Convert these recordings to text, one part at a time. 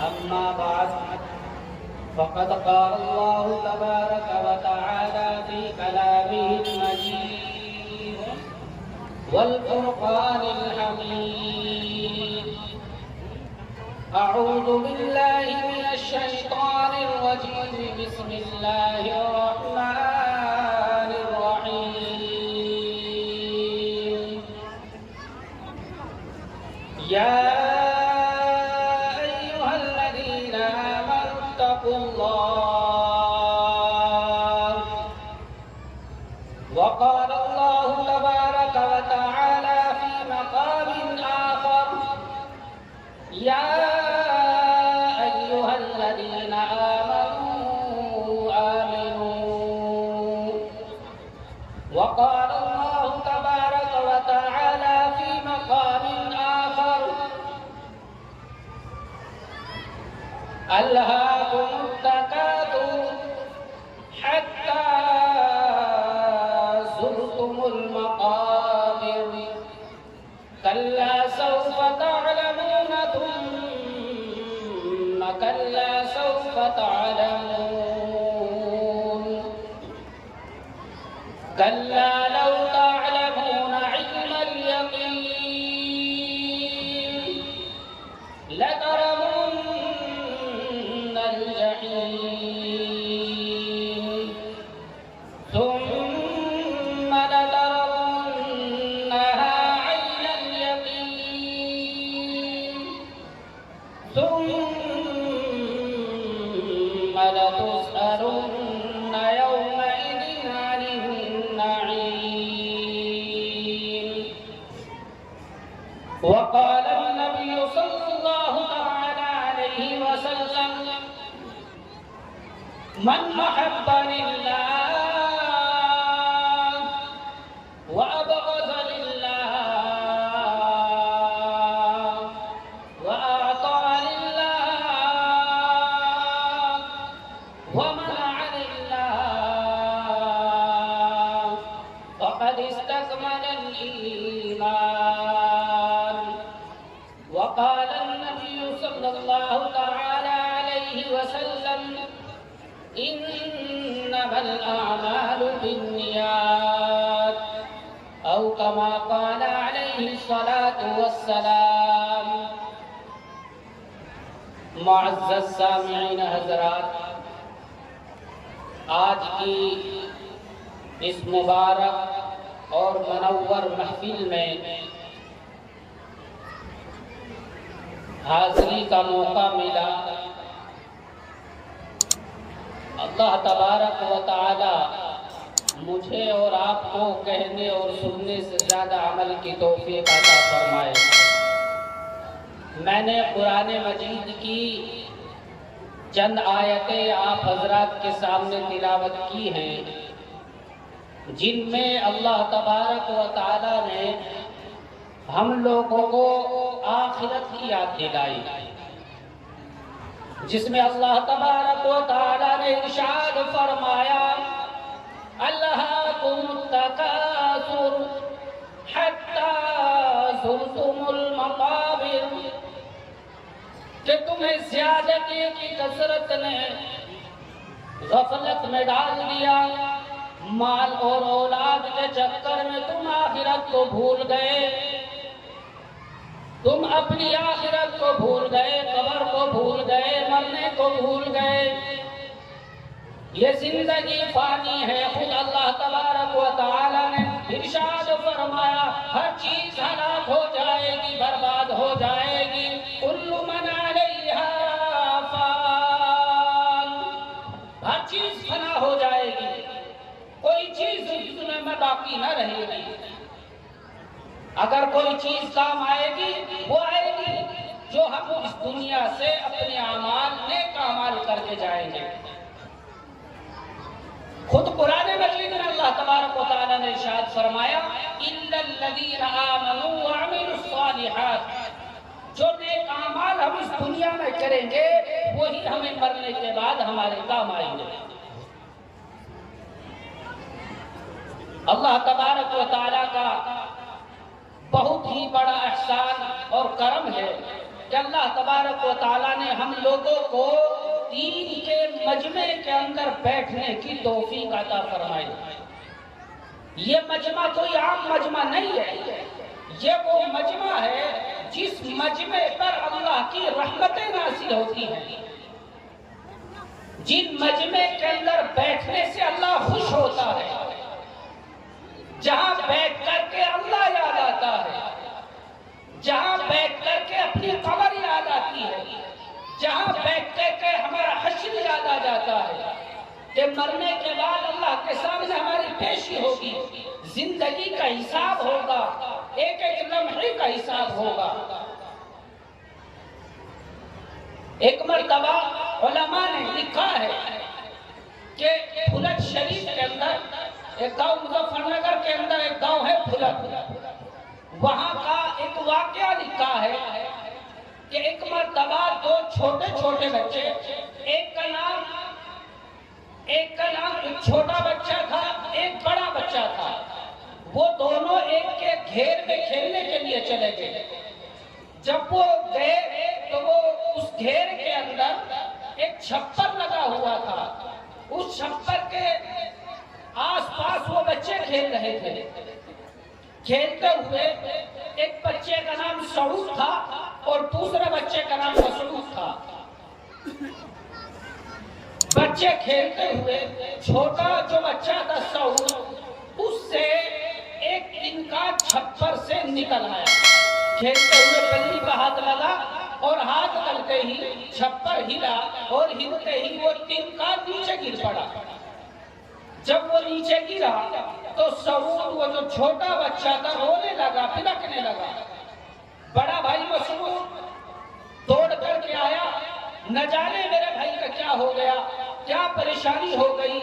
أما بعد فقد قال الله تبارك وتعالى في كلامه المجيد والفرقان الحميد. أعوذ بالله من الشيطان الرجيم. بسم الله الرحمن الرحيم. يا أيها الذين آمنوا اتقوا الله. وقال الله تبارك وتعالى في مقام آخر: يا أيها الذين آمنوا. وقال الله تبارك وتعالى في مقام آخر: ألهاكم التكاثر حتى زرتم المقابر كلا سوف تعلمون ثم كلا سوف تعلمون كلا لو تعلمون علم اليقين لترون الجحيم ثم لترونها عين اليقين ثم لتسألن يومئذ عن النعيم. وقال النبي صلى الله تعالى عليه وسلم: من أحب لله وأبغض لله وأعطى لله ومنع لله فقد استكمل الإيمان. وقال النبي صلى الله تعالى عليه وسلم: إنما الأعمال بالنيات، أو كما قال عليه الصلاة والسلام. معزز سامعین حضرات، آج کی اس مبارک اور منور محفل میں حاضری کا موقع ملا. اللہ تبارک و تعالی مجھے اور آپ کو کہنے اور سننے سے زیادہ عمل کی توفیق عطا فرمائے. میں نے قرآن مجید کی چند آیتیں آپ حضرات کے سامنے تلاوت کی ہیں، جن میں اللہ تبارک و تعالی نے ہم لوگوں کو آخرت کی یاد دلائی، جس میں اللہ تبارک و تعالی نے ارشاد فرمایا: ألهاكم التكاثر حتى زرتم المقابر، کہ تمہیں زیادتی کی کثرت نے غفلت میں ڈال دیا، مال اور اولاد کے چکر میں تم آخرت کو بھول گئے، تم اپنی آخرت کو بھول گئے، قبر کو بھول گئے، مرنے کو بھول گئے. یہ زندگی فانی ہے. خود اللہ تبارک و تعالی نے ارشاد فرمایا: ہر چیز ہلاک ہو جائے گی، برباد ہو جائے گی. کل من علیہا فان، ہر چیز فنا ہو جائے گی، کوئی چیز اس دنیا میں باقی نہ رہے گی. اگر کوئی چیز کام آئے گی وہ آئے گی جو ہم اس دنیا سے اپنے اعمال نیک اعمال کر کے جائیں گے. خود قرآن مجید میں اللہ تبارک و تعالی نے ارشاد فرمایا: إِلَّا الَّذِينَ آمَنُوا وَعَمِلُوا الصَّالِحَاتِ، جو نیک اعمال ہم اس دنیا میں کریں گے وہی ہمیں مرنے کے بعد ہمارے کام آئیں گے. اللہ تبارک و تعالی کا بہت ہی بڑا احسان اور کرم ہے کہ اللہ تبارک و تعالیٰ نے ہم لوگوں کو دین کے مجمع کے اندر بیٹھنے کی توفیق عطا فرمائی۔ یہ مجمع کوئی عام مجمع نہیں ہے، یہ وہ مجمع ہے جس مجمع پر اللہ کی رحمتیں نازل ہوتی ہیں، جن مجمع کے اندر بیٹھنے سے اللہ خوش ہوتا ہے، جہاں بیٹھ کر کے اللہ یاد آتا ہے، جہاں بیٹھ کر کے اپنی قبر یاد آتی ہے، جہاں بیٹھ کر کے ہمارا حشر یاد آ جاتا ہے کہ مرنے کے بعد اللہ کے سامنے ہماری پیشی ہوگی، زندگی کا حساب ہوگا، ایک ایک لمحے کا حساب ہوگا۔ ایک مرتبہ علماء نے لکھا ہے کہ پھلک شریف کے اندر ایک گاؤں، مظفر نگر کے اندر ایک گاؤں ہے پھلک، وہاں کا ایک واقعہ لکھا ہے کہ ایک مرتبہ دو چھوٹے چھوٹے بچے، ایک کا نام ایک چھوٹا بچہ تھا، ایک بڑا بچہ تھا، وہ دونوں ایک کے گھیر میں کھیلنے کے لیے چلے گئے۔ جب وہ گئے تو وہ اس گھیر کے اندر ایک چھپر لگا ہوا تھا، اس چھپر کے آس پاس وہ بچے کھیل رہے تھے۔ کھیلتے ہوئے ایک بچے کا نام سعود تھا اور دوسرے بچے کا نام مسعود تھا۔ بچے کھیلتے ہوئے چھوٹا جو بچہ تھا سعود، اس سے ایک دن کا چھپر سے نکل آیا، کھیلتے ہوئے بلی پہ ہاتھ لگا اور ہاتھ ڈلتے ہی چھپر ہلا اور ہلتے ہی وہ دن کا نیچے گر پڑا۔ جب وہ نیچے گرا تو سعود، وہ جو چھوٹا بچہ تھا، رونے لگا، پھلکنے لگا۔ بڑا بھائی مسعود دوڑ کر کے آیا، نہ جانے میرے بھائی کا کیا ہو گیا، کیا پریشانی ہو گئی۔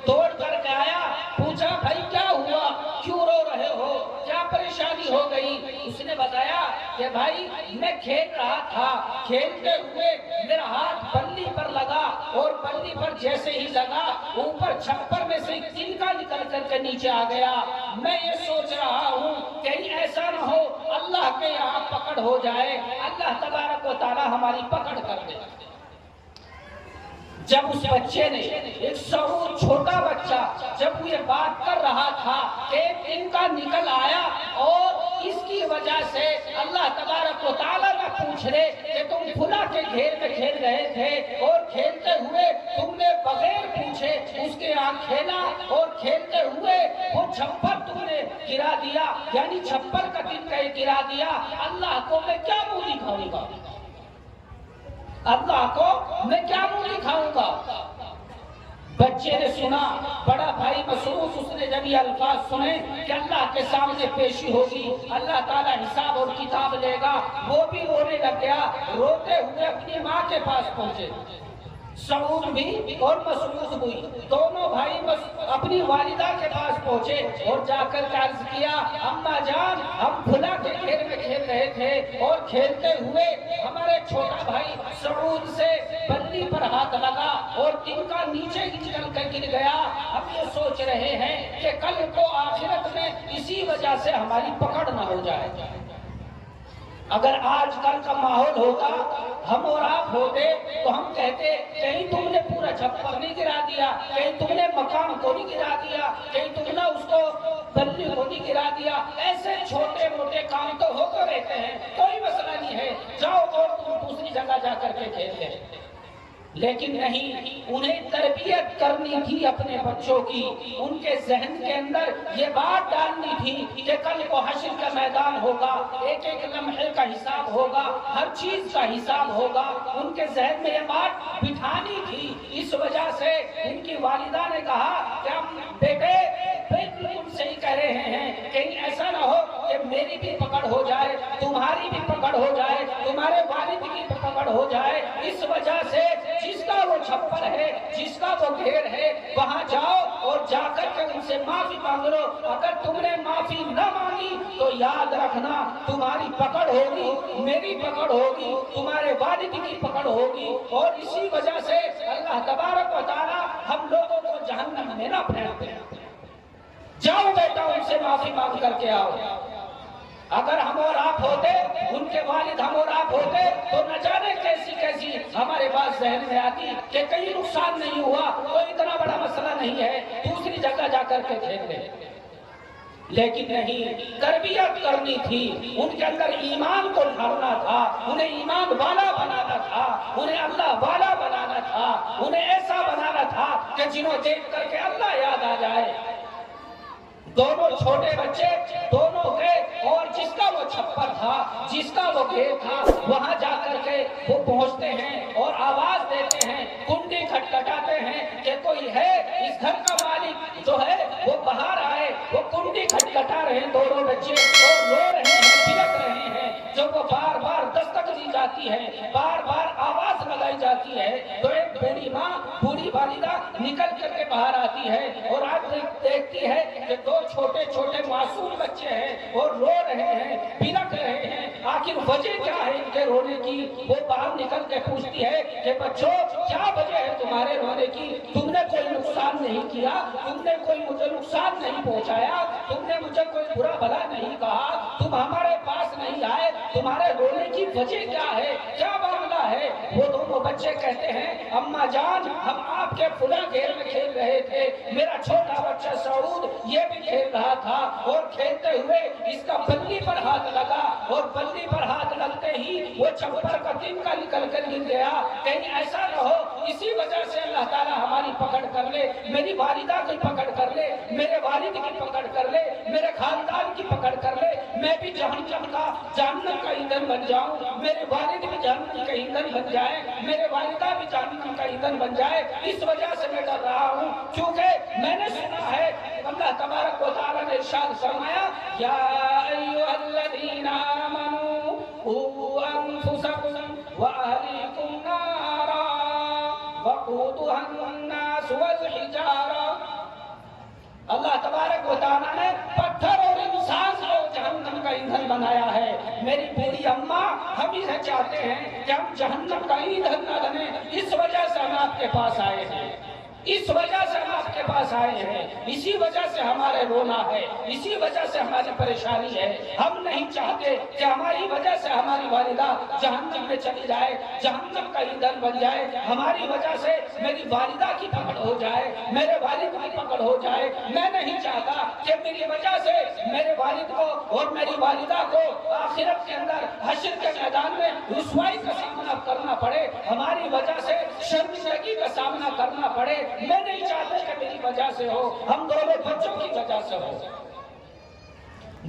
دوڑ کر کے آیا، پوچھا بھائی کیا ہوا، کیوں رو رہے ہو، کیا پریشانی ہو گئی۔ اس نے بتایا کہ بھائی میں کھیل رہا تھا، کھیلتے ہوئے میرا ہاتھ بلی پر لگا اور بلی پر جیسے ہی لگا اوپر چھپر میں سے ایک تنکا نکل کر کے نیچے آ گیا۔ میں یہ سوچ رہا ہوں کہیں ایسا نہ ہو اللہ کے یہاں پکڑ ہو جائے، اللہ تبارک و تعالی ہماری پکڑ کر دے۔ جب اس بچے نے، ایک سعود چھوٹا بچہ جب یہ بات کر رہا تھا کہ ان کا نکل آیا اور اس کی وجہ سے اللہ تبارک و تعالیٰ نہ پوچھ رہے کہ تم پھلا کے گھیر میں کھیل رہے تھے اور کھیلتے ہوئے تم نے بغیر پوچھے اس کے یہاں کھیلا اور کھیلتے ہوئے وہ چھپر تم نے گرا دیا، یعنی چھپر کا تنکا گرا دیا، اللہ کو میں کیا منہ دکھاؤں گا، اللہ کو میں کیا منہ دکھاؤں گا۔ بچے نے سنا، بڑا بھائی مسعود، اس نے جب یہ الفاظ سنے کہ اللہ کے سامنے پیشی ہوگی، اللہ تعالیٰ حساب اور کتاب لے گا، وہ بھی رونے لگ گیا، روتے ہوئے اپنی ماں کے پاس پہنچے۔ سعود بھی اور مسعود بھی دونوں بھائی اپنی والدہ کے پاس پہنچے اور جا کر کے عرض کیا، اماں جان ہم پھلا کے گھیر میں کھیل رہے تھے اور کھیلتے ہوئے ہمارے چھوٹا بھائی سعود سے بلی پر ہاتھ لگا اور تنکا نیچے نکل کر گر گیا، ہم یہ سوچ رہے ہیں کہ کل کو آخرت میں اسی وجہ سے ہماری پکڑ نہ ہو جائے۔ اگر آج کل کا ماحول ہوتا، ہم اور آپ ہوتے تو ہم کہتے کہیں تم نے پورا چھپر نہیں گرا دیا، کہیں تم نے مکان کو نہیں گرا دیا، کہیں تم نے اس کو بلی کو نہیں گرا دیا۔ ایسے چھوٹے موٹے کام تو ہوتے رہتے ہیں، کوئی مسئلہ نہیں ہے، جاؤ اور تم دوسری جگہ جا کر کے کھیلتے۔ لیکن نہیں، انہیں تربیت کرنی تھی اپنے بچوں کی، ان کے ذہن کے اندر یہ بات ڈالنی تھی کہ کل کو حشر کا میدان ہوگا، ایک ایک لمحے کا حساب ہوگا، ہر چیز کا حساب ہوگا، ان کے ذہن میں یہ بات بٹھانی تھی۔ اس وجہ سے ان کی والدہ نے کہا کہ ہم بیٹے بالکل صحیح کہہ رہے ہیں، کہیں ایسا نہ ہو کہ میری بھی پکڑ ہو جائے، تمہاری بھی پکڑ ہو جائے، تمہارے والد کی بھی پکڑ ہو جائے۔ اس وجہ سے جس کا وہ چھپر ہے، جس کا وہ گھیر ہے، وہاں جاؤ اور جا کر کے ان سے معافی مانگ لو۔ اگر تم نے معافی نہ مانگی تو یاد رکھنا تمہاری پکڑ ہوگی، میری پکڑ ہوگی، تمہارے والد کی پکڑ ہوگی، اور اسی وجہ سے اللہ تبارک و تعالی ہم لوگوں کو جہنم میں نہ پھینکتے۔ جاؤ بیٹا ان سے معافی مانگ کر کے آؤ۔ اگر ہم اور آپ ہوتے، ان کے والد ہم اور آپ ہوتے، تو نہ جانے کیسی کیسی ہمارے پاس ذہن میں آتی کہ کہیں نقصان نہیں ہوا، کوئی اتنا بڑا مسئلہ نہیں ہے، دوسری جگہ جا کر کے کھیل لیں۔ لیکن نہیں، تربیت کرنی تھی، ان کے اندر ایمان کو ڈھالنا تھا، انہیں ایمان والا بنانا تھا، انہیں اللہ والا بنانا تھا، انہیں ایسا بنانا تھا کہ جنہوں دیکھ کر کے اللہ یاد آ جائے۔ دونوں چھوٹے بچے دونوں گئے، اور جس کا وہ چھپر تھا، جس کا وہ گھر تھا، وہاں جا کر کے وہ پہنچتے ہیں اور آواز دیتے ہیں، کنڈی کھٹکھٹاتے ہیں کہ کوئی ہے، اس گھر کا مالک جو ہے وہ باہر آئے۔ وہ کنڈی کھٹکھٹا رہے ہیں دونوں بچے، اور رو رہے ہیں، بلک رہے ہیں۔ جب وہ بار بار دستک دی جاتی ہے، بار بار آواز لگائی جاتی ہے، تو ایک بوڑھی ماں، بوڑھی والدہ نکل کر کے باہر آتی ہے اور آج دیکھتی ہے کہ دو چھوٹے چھوٹے معصوم بچے ہیں اور رو رہے ہیں، بلک رہے ہیں۔ آخر وجہ کیا ہے ان کے رونے کی؟ وہ باہر نکل کے پوچھتی ہے کہ بچوں، کیا وجہ ہے تمہارے رونے کی؟ تم نے کوئی نقصان نہیں کیا، تم نے کوئی مجھے نقصان نہیں پہنچایا، تم نے مجھے کوئی برا بھلا نہیں کہا، تم ہمارے پاس نہیں آئے، تمہارے رونے کی وجہ کیا ہے؟ کیا معاملہ ہے؟ وہ دونوں بچے کہتے ہیں، اماں جان، ہم آپ کے فلاں گھر میں کھیل رہے تھے، میرا چھوٹا بچہ سعود یہ بھی کھیل رہا تھا، اور کھیلتے ہوئے اس کا بلی پر ہاتھ لگا، اور بلی پر ہاتھ لگتے ہی وہ چھپر کا تنکا نکل کر گر گیا۔ کہیں ایسا نہ ہو اسی وجہ سے اللہ تعالیٰ ہماری پکڑ کر لے، میری والدہ کی پکڑ کر لے، میرے والد کی پکڑ کر لے، میرے خاندان کی پکڑ کر لے، میں بھی جہنم کا ایندھن بن جاؤں، میرے والد بھی جہنم کا ایندھن بن جائے، میرے والدہ بھی جہنم کا ایندھن بن جائے۔ اس وجہ سے میں ڈر رہا ہوں، کیونکہ میں نے سنا ہے اللہ تبارک و تعالیٰ نے ارشاد فرمایا، یا ایھا الذین آمنوا قوا انفسکم واہلیکم نارا وقودها الناس والحجارہ۔ اللہ تبارک و تعالیٰ نے پتھر اور انسان کو جہنم کا ایندھن بنایا ہے۔ میری بوڑھی اماں، ہم اسے چاہتے ہیں کہ ہم جہنم کا ایندھن نہ بنیں، اس وجہ سے ہم آپ کے پاس آئے ہیں، اس وجہ سے ہم آپ کے پاس آئے ہیں، اسی وجہ سے ہمارے رونا ہے، اسی وجہ سے ہماری پریشانی ہے۔ ہم نہیں چاہتے کہ ہماری وجہ سے ہماری والدہ جہنم میں چلی جائے، جہنم کا ایندھن بن جائے، ہماری وجہ سے میری والدہ کی پکڑ ہو جائے، میرے والد کی پکڑ ہو جائے۔ میں نہیں چاہتا کہ میری وجہ سے میرے والد کو اور میری والدہ کو آخرت کے اندر حشر کے میدان میں رسوائی کا سامنا کرنا پڑے، ہماری وجہ سے شرمندگی کا سامنا کرنا پڑے۔ میں نہیں چاہتا کہ میری وجہ سے ہو، ہم دونوں بچوں کی وجہ سے ہو۔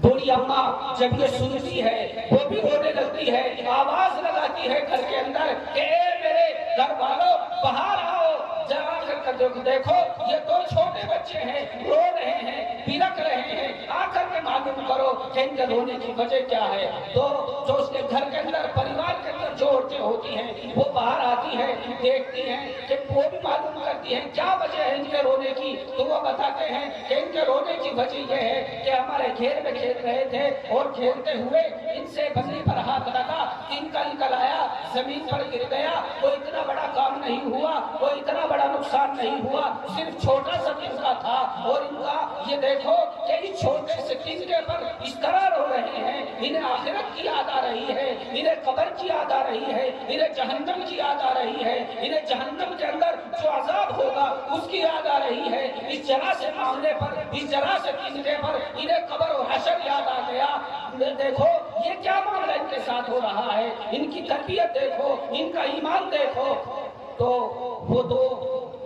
بوڑھی اماں جب یہ سنتی ہے وہ بھی رونے لگتی ہے، آواز لگاتی ہے گھر کے اندر کہ اے میرے گھر والوں، باہر آؤ، جا کر دیکھو یہ دو چھوٹے بچے ہیں، رو رہے ہیں، بلک رہے ہیں، آ کر کے معلوم کرو کہ ان کے رونے کی وجہ کیا ہے۔ تو جو اس کے گھر کے اندر، پریوار کے اندر جو عورتیں ہوتی ہیں وہ باہر آتی ہیں، دیکھتی ہیں کہ وہ بھی معلوم کرتی ہیں کیا وجہ ہے ان کے رونے کی، تو وہ بتاتے ہیں کہ ان کے رونے کی وجہ یہ ہے کہ ہمارے گھر میں کھیل رہے تھے اور کھیلتے ہوئے ان سے بلی پر ہاتھ لگا، تنکا نکل آیا، زمین پر گر گیا، کوئی اتنا بڑا کام نہیں ہوا، کوئی اتنا بڑا نقصان نہیں ہوا، صرف چھوٹا سا تنکا تھا۔ اور ان کا یہ دیکھو کہ اس چھوٹے سے تنکے پر اس طرح رو رہے ہیں، انہیں آخرت کی یاد آ رہی ہے، انہیں قبر کی یاد آ رہی ہے، انہیں جہنم کی یاد آ رہی ہے، انہیں جہنم کے اندر جو عذاب ہوگا اس کی یاد آ رہی ہے۔ اس ذرا سے معاملے پر، اس ذرا سے تنکے پر انہیں قبر و حشر یاد آ گیا۔ دیکھو یہ کیا معاملہ ان کے ساتھ ہو رہا ہے، ان کی تربیت دیکھو، ان کا ایمان دیکھو۔ تو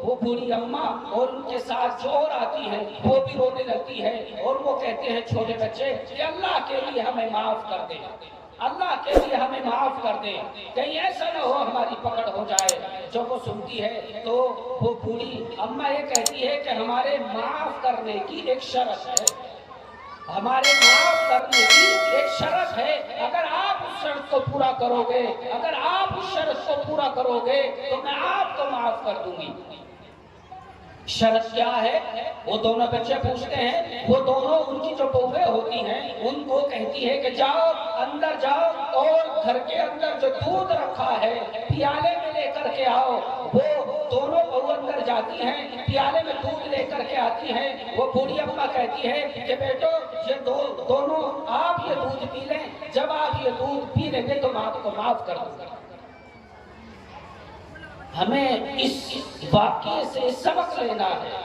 وہ بوڑھی اماں اور ان کے ساتھ جو اور آتی ہے وہ بھی رونے لگتی ہے، اور وہ کہتے ہیں چھوٹے بچے کہ اللہ کے لیے ہمیں معاف کر دے، اللہ کے لیے ہمیں معاف کر دے، کہیں ایسا نہ ہو ہماری پکڑ ہو جائے۔ جب وہ سنتی ہے تو وہ بوڑھی اماں یہ کہتی ہے کہ ہمارے معاف کرنے کی ایک شرط ہے، ہمارے معاف کرنے کی ایک شرط ہے، اگر آپ اس شرط کو پورا کرو گے، اگر آپ اس شرط کو پورا کرو گے تو میں آپ کو معاف کر دوں گی۔ شرط کیا ہے؟ وہ دونوں بچے پوچھتے ہیں، وہ دونوں ان کی جو بہویں ہوتی ہیں ان کو کہتی ہے کہ جاؤ اندر جاؤ اور گھر کے اندر جو دودھ رکھا ہے پیالے میں لے کر کے آؤ۔ وہ دونوں بہو اندر جاتی ہیں، پیالے میں دودھ لے کر کے آتی ہیں۔ وہ بوڑھی اماں کہتی ہے کہ بیٹو یہ دونوں آپ یہ دودھ پی لیں، جب آپ یہ دودھ پی لیں گے تو میں آپ کو معاف کر دوں گا۔ ہمیں اس واقعے سے سبق لینا ہے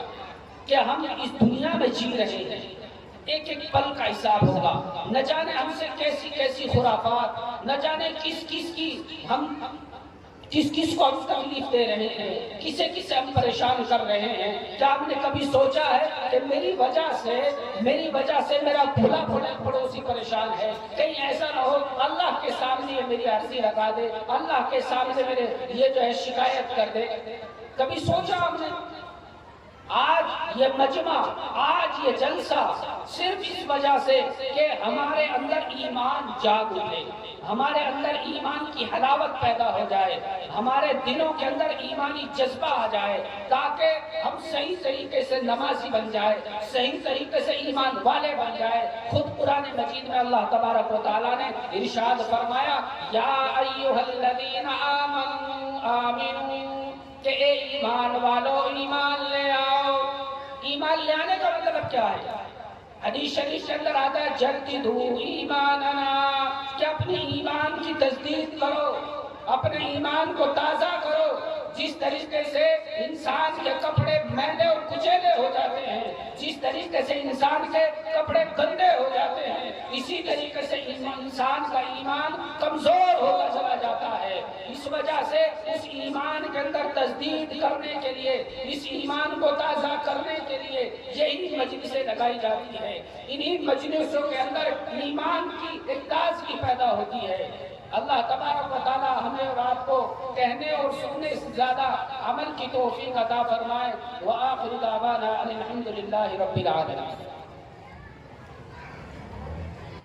کہ ہم اس دنیا میں جی رہے ہیں، ایک ایک پل کا حساب ہوگا، نہ جانے ہم سے کیسی کیسی خرافات، نہ جانے کس کس کو ہم تکلیف دے رہے ہیں، کسے کسے ہم پریشان کر رہے ہیں۔ کیا ہم نے کبھی سوچا ہے کہ میری وجہ سے میرا بھلا پڑوسی پریشان ہے؟ کہیں ایسا نہ ہو اللہ کے سامنے یہ میری عرضی لگا دے، اللہ کے سامنے میرے یہ جو ہے شکایت کر دے۔ کبھی سوچا ہم نے؟ آج یہ مجمع، آج یہ جلسہ صرف اس وجہ سے کہ ہمارے اندر ایمان جاگ اٹھے، ہمارے اندر ایمان کی حلاوت پیدا ہو جائے، ہمارے دلوں کے اندر ایمانی جذبہ آ جائے، تاکہ ہم صحیح طریقے سے نمازی بن جائے، صحیح طریقے سے ایمان والے بن جائے۔ خود قرآن مجید میں اللہ تبارک و تعالیٰ نے ارشاد فرمایا، یا ایھا الذین آمنوا آمنوا، کہ اے ایمان والو ایمان لے آؤ۔ ایمان لے آنے کا مطلب کیا ہے؟ حدیث شریف کے اندر آتا ہے جددوا ایماننا، کہ اپنے ایمان کی تجدید کرو، اپنے ایمان کو تازہ کرو۔ جس طریقے سے انسان کے کپڑے میلے اور کچیلے ہو جاتے ہیں، جس طریقے سے انسان کے کپڑے گندے ہو جاتے ہیں، اسی طریقے سے انسان کا ایمان کمزور ہوتا چلا جاتا ہے۔ اس وجہ سے اس ایمان کے اندر تجدید کرنے کے لیے، اس ایمان کو تازہ کرنے کے لیے یہی مجلسیں لگائی جاتی ہیں۔ انہی مجلسوں کے اندر ایمان کی ایک تازگی پیدا ہوتی ہے۔ اللہ تبارک و تعالی ہمیں اور آپ کو کہنے اور سننے سے زیادہ عمل کی توفیق عطا فرمائے۔ وآخر دعوانا ان الحمد للہ رب العالمین۔